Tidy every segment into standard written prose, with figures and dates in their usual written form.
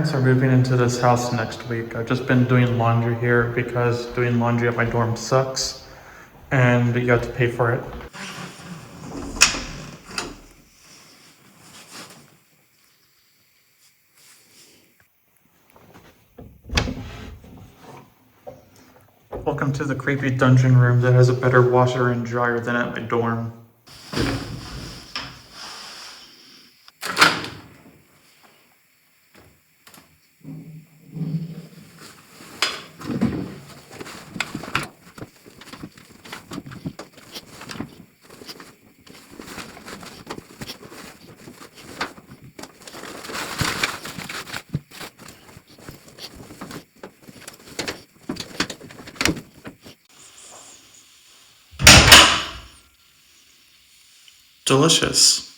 parents are moving into this house next week. I've just been doing laundry here because doing laundry at my dorm sucks and you have to pay for it. Welcome to the creepy dungeon room that has a better washer and dryer than at my dorm. Delicious.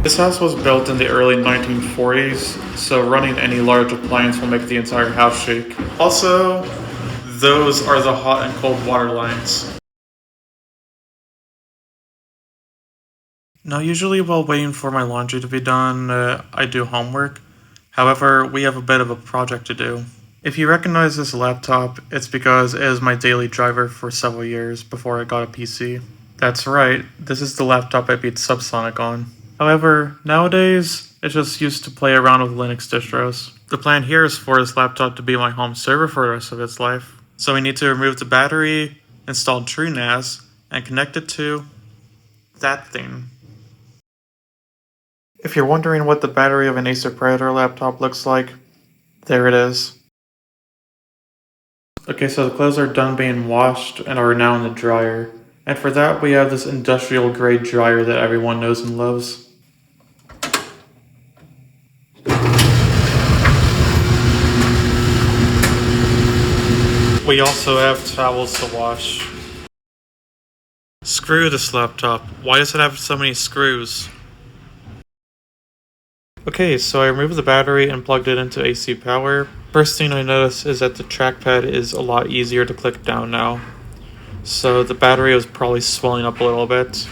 This house was built in the early 1940s, so running any large appliance will make the entire house shake. Also, those are the hot and cold water lines. Now, usually while waiting for my laundry to be done, I do homework. However, we have a bit of a project to do. If you recognize this laptop, it's because it is my daily driver for several years before I got a PC. That's right, this is the laptop I beat Subsonic on. However, nowadays, it's just used to play around with Linux distros. The plan here is for this laptop to be my home server for the rest of its life. So we need to remove the battery, install TrueNAS, and connect it to that thing. If you're wondering what the battery of an Acer Predator laptop looks like, there it is. Okay, so the clothes are done being washed and are now in the dryer. And for that, we have this industrial grade dryer that everyone knows and loves. We also have towels to wash. Screw this laptop. Why does it have so many screws? Okay, so I removed the battery and plugged it into AC power. First thing I noticed is that the trackpad is a lot easier to click down now. So the battery was probably swelling up a little bit.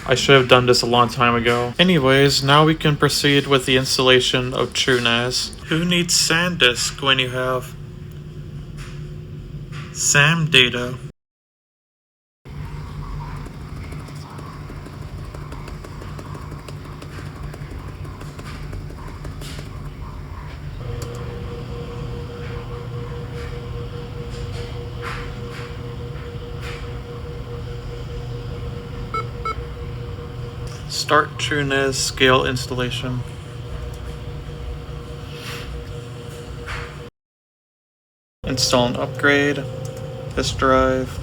I should have done this a long time ago. Anyways, now we can proceed with the installation of TrueNAS. Who needs SanDisk when you have SAM data? Start TrueNAS scale installation. Install an upgrade. This drive.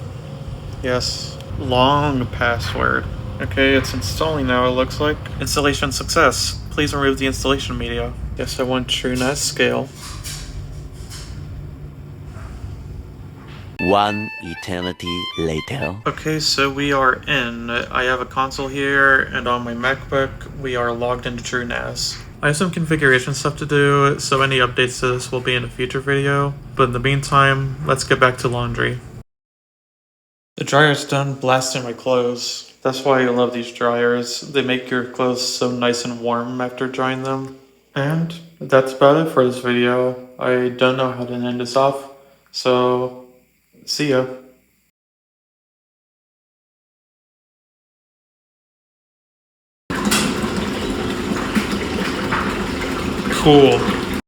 Yes. Long password. Okay, it's installing now, it looks like. Installation success. Please remove the installation media. Yes, I want TrueNAS scale. One eternity later. Okay, so we are in. I have a console here, and on my MacBook, we are logged into TrueNAS. I have some configuration stuff to do, so any updates to this will be in a future video. But in the meantime, let's get back to laundry. The dryer's done blasting my clothes. That's why I love these dryers. They make your clothes so nice and warm after drying them. And that's about it for this video. I don't know how to end this off, so see ya. Cool.